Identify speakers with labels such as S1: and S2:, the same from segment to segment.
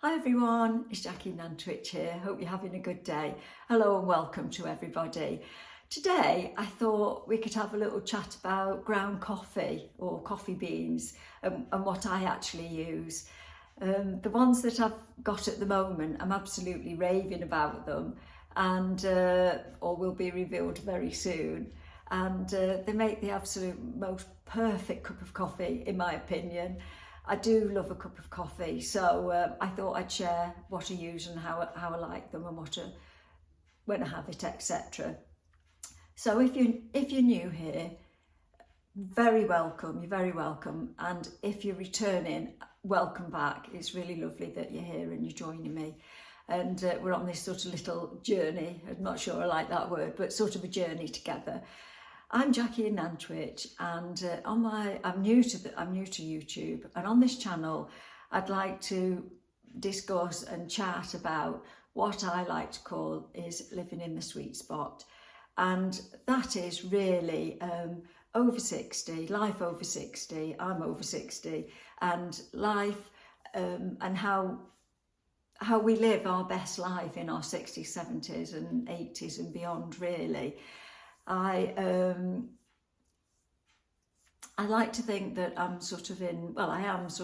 S1: Hi everyone, it's Jackie Nantwich here. Hope you're having a good day. Hello and welcome to everybody. Today I thought we could have a little chat about ground coffee or coffee beans and what I actually use. The ones that I've got at the moment, I'm absolutely raving about them and or will be revealed very soon. And they make the absolute most perfect cup of coffee in my opinion. I do love a cup of coffee, so I thought I'd share what I use and how I like them and when I have it, etc. So if you're new here, very welcome. You're very welcome, and if you're returning, welcome back. It's really lovely that you're here and you're joining me, and we're on this sort of little journey. I'm not sure I like that word, but sort of a journey together. I'm Jackie Nantwich, and I'm new to YouTube, and on this channel I'd like to discuss and chat about what I like to call is living in the sweet spot, and that is really over 60, life over 60, I'm over 60, and life and how we live our best life in our 60s, 70s and 80s and beyond really. I like to think that I am sort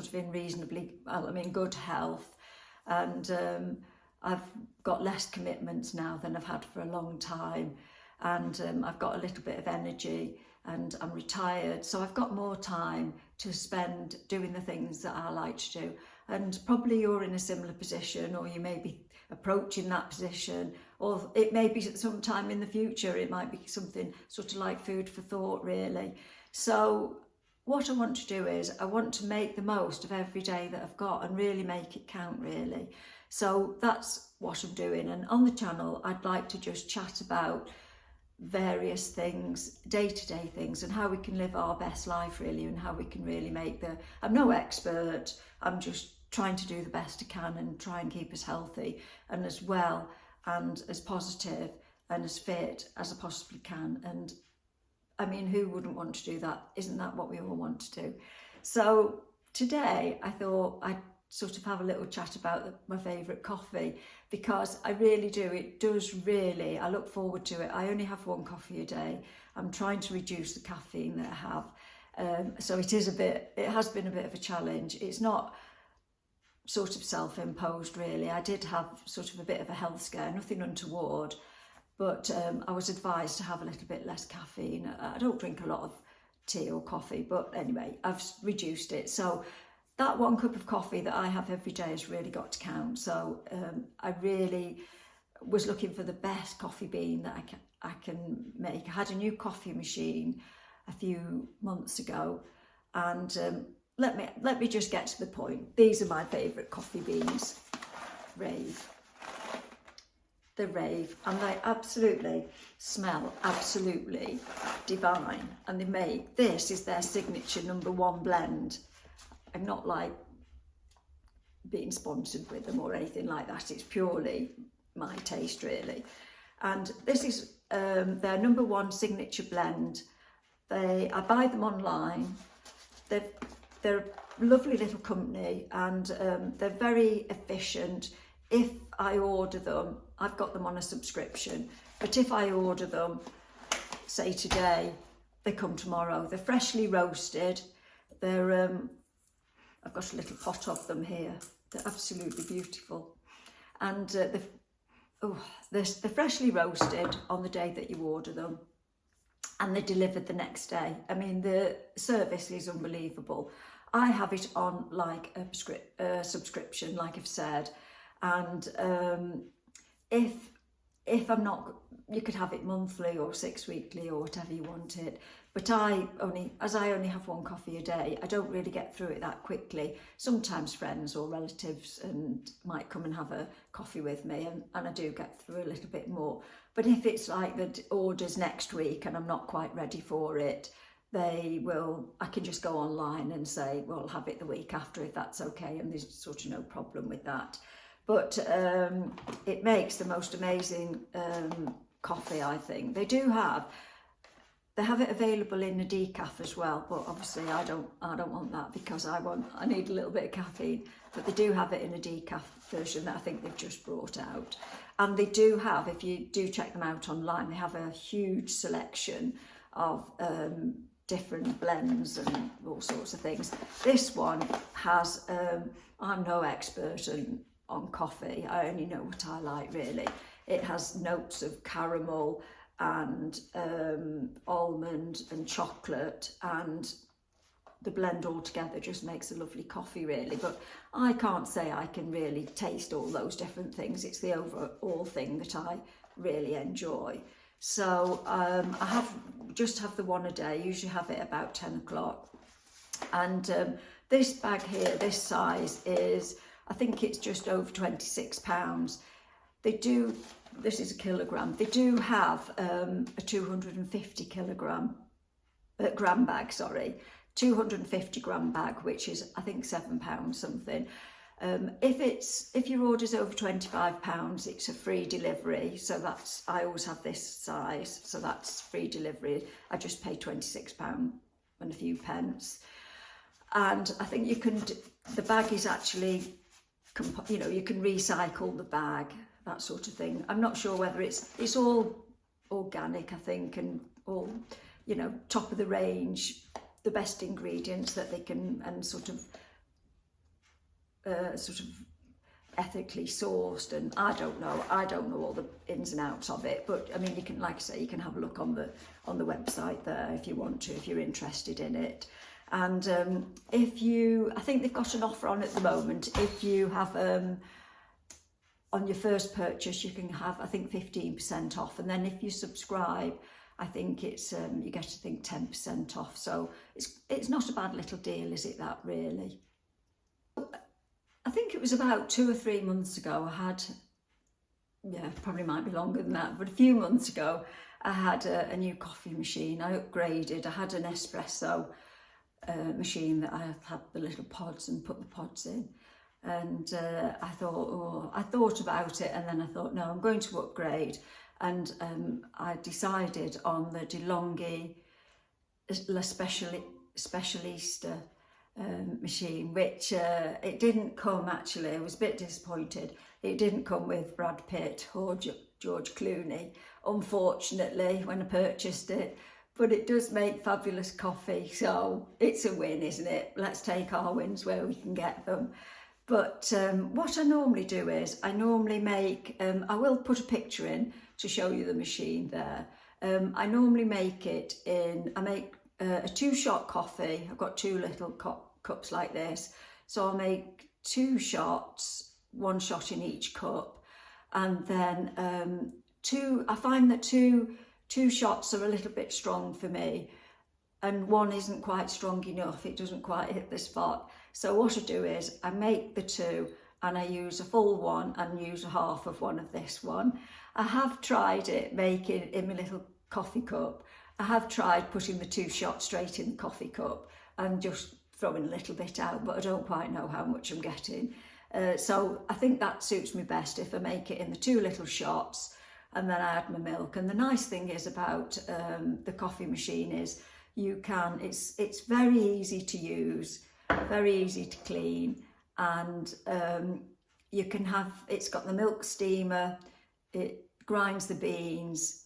S1: of in reasonably, I'm in good health, and I've got less commitments now than I've had for a long time, and I've got a little bit of energy, and I'm retired, so I've got more time to spend doing the things that I like to do. And probably you're in a similar position, or you may be approaching that position, or it may be sometime in the future, it might be something sort of like food for thought really. So what I want to do is I want to make the most of every day that I've got and really make it count really. So that's what I'm doing, and on the channel I'd like to just chat about various things, day-to-day things, and how we can live our best life really, and how we can really I'm no expert, I'm just trying to do the best I can and try and keep us healthy and as well and as positive and as fit as I possibly can. And I mean, who wouldn't want to do that? Isn't that what we all want to do? So today I thought I'd sort of have a little chat about my favourite coffee, because I really do, I look forward to it. I only have one coffee a day. I'm trying to reduce the caffeine that I have. So it has been a bit of a challenge. It's not sort of self-imposed really. I did have sort of a bit of a health scare, nothing untoward, but I was advised to have a little bit less caffeine. I don't drink a lot of tea or coffee, but anyway, I've reduced it. So that one cup of coffee that I have every day has really got to count. So I really was looking for the best coffee bean that I can make. I had a new coffee machine a few months ago, and let me just get to the point. These are my favourite coffee beans, Rave. The Rave, and they absolutely smell absolutely divine, and this is their signature #1 blend. I'm not like being sponsored with them or anything like that, it's purely my taste really. And this is their #1 signature blend. I buy them online. They're a lovely little company, and they're very efficient. If I order them, I've got them on a subscription, but if I order them, say today, they come tomorrow. They're freshly roasted. I've got a little pot of them here. They're absolutely beautiful. And they're freshly roasted on the day that you order them, and they're delivered the next day. I mean, the service is unbelievable. I have it on like a subscription, like I've said, and if I'm not, you could have it monthly or 6 weekly or whatever you want it. But as I only have one coffee a day, I don't really get through it that quickly. Sometimes friends or relatives might come and have a coffee with me, and I do get through a little bit more. But if it's like the order's next week and I'm not quite ready for it, I can just go online and say, well, I'll have it the week after if that's okay, and there's sort of no problem with that. But it makes the most amazing coffee, I think. They do have They have it available in a decaf as well, but obviously I don't want that because I need a little bit of caffeine. But they do have it in a decaf version that I think they've just brought out. And they do have, if you do check them out online, they have a huge selection of different blends and all sorts of things. This one has, I'm no expert on coffee, I only know what I like really. It has notes of caramel and almond and chocolate, and the blend all together just makes a lovely coffee really. But I can't say I can really taste all those different things. It's the overall thing that I really enjoy. So I just have the one a day, usually have it about 10 o'clock. And this bag here, this size is, I think it's just over £26. They do, this is a kilogram, they do have a 250 gram bag, sorry, 250 gram bag, which is I think £7 something. If your order's over £25, it's a free delivery. So that's, I always have this size, so that's free delivery. I just pay £26 and a few pence. And I think you can, the bag is actually, you know, you can recycle the bag, that sort of thing. I'm not sure whether it's all organic, I think, and all, you know, top of the range, the best ingredients that they can, and sort of ethically sourced. And I don't know all the ins and outs of it, but I mean, you can, like I say, you can have a look on the website there if you want to, if you're interested in it. And I think they've got an offer on at the moment. If you have on your first purchase, you can have, I think, 15% off, and then if you subscribe, I think it's you get, I think, 10% off. So it's not a bad little deal, is it, that really? I think it was about 2 or 3 months ago, I had, yeah, probably might be longer than that, but a few months ago, I had a new coffee machine. I upgraded. I had an espresso machine that I had the little pods and put the pods in. And I thought about it, and then I thought, no, I'm going to upgrade. And I decided on the DeLonghi La Specialista machine, which it didn't come, actually. I was a bit disappointed. It didn't come with Brad Pitt or George Clooney, unfortunately, when I purchased it. But it does make fabulous coffee, so it's a win, isn't it? Let's take our wins where we can get them. But what I normally do is, I normally make, I will put a picture in to show you the machine there. I normally make it in, I make a 2-shot coffee. I've got 2 little cups like this. So I'll make 2 shots, 1 shot in each cup. And then I find that two shots are a little bit strong for me, and 1 isn't quite strong enough. It doesn't quite hit the spot. So what I do is I make the 2 and I use a full one and use a half of one of this one. I have tried it making in my little coffee cup. I have tried putting the 2 shots straight in the coffee cup and just throwing a little bit out, but I don't quite know how much I'm getting. So I think that suits me best if I make it in the 2 little shots, and then I add my milk. And the nice thing is about the coffee machine is it's very easy to use, very easy to clean, and you can have, it's got the milk steamer, it grinds the beans,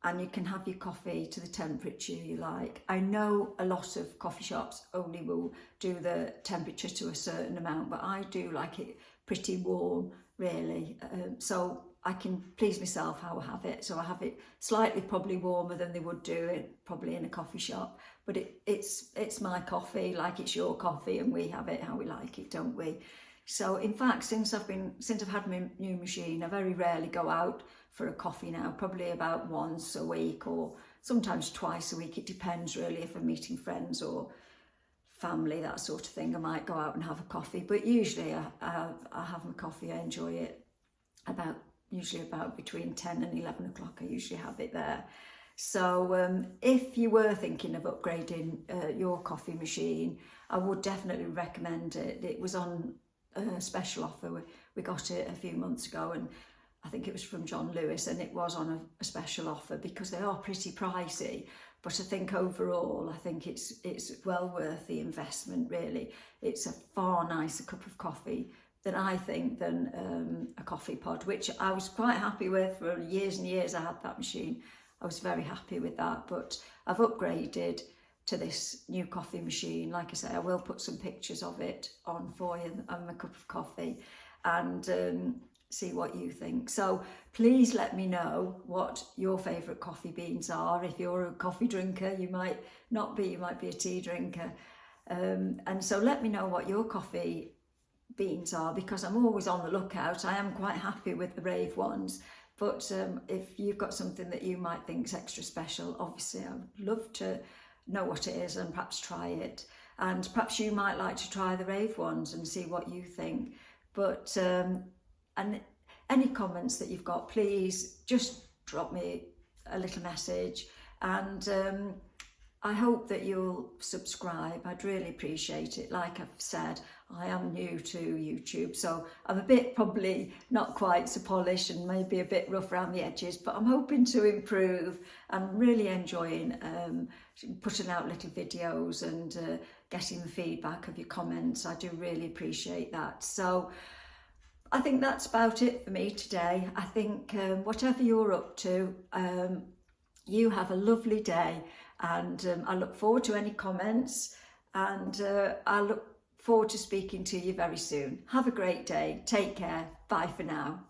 S1: and you can have your coffee to the temperature you like. I know a lot of coffee shops only will do the temperature to a certain amount, but I do like it pretty warm, really. So I can please myself how I have it. So I have it slightly probably warmer than they would do it probably in a coffee shop. But it's my coffee, like it's your coffee, and we have it how we like it, don't we? So in fact, since I've had my new machine, I very rarely go out for a coffee now, probably about once a week or sometimes twice a week. It depends really if I'm meeting friends or family, that sort of thing. I might go out and have a coffee, but usually I have my coffee. I enjoy it usually about between 10 and 11 o'clock. I usually have it there. So if you were thinking of upgrading your coffee machine, I would definitely recommend it. It was on a special offer. We got it a few months ago, and I think it was from John Lewis, and it was on a special offer because they are pretty pricey. But I think overall, I think it's well worth the investment, really. It's a far nicer cup of coffee than I think than a coffee pod, which I was quite happy with for years and years. I had that machine. I was very happy with that, but I've upgraded to this new coffee machine. Like I say, I will put some pictures of it on for you and my cup of coffee, and see what you think. So please let me know what your favourite coffee beans are. If you're a coffee drinker, you might not be, you might be a tea drinker. And so let me know what your coffee beans are, because I'm always on the lookout. I am quite happy with the Rave ones, but if you've got something that you might think is extra special, obviously I would love to know what it is and perhaps try it. And perhaps you might like to try the Rave ones and see what you think. But and any comments that you've got, please just drop me a little message, and I hope that you'll subscribe. I'd really appreciate it. Like I've said, I am new to YouTube, so I'm a bit probably not quite so polished and maybe a bit rough around the edges, but I'm hoping to improve. I'm really enjoying putting out little videos and getting the feedback of your comments. I do really appreciate that. So I think that's about it for me today. I think whatever you're up to, you have a lovely day, and I look forward to any comments, and I look forward to speaking to you very soon. Have a great day. Take care. Bye for now.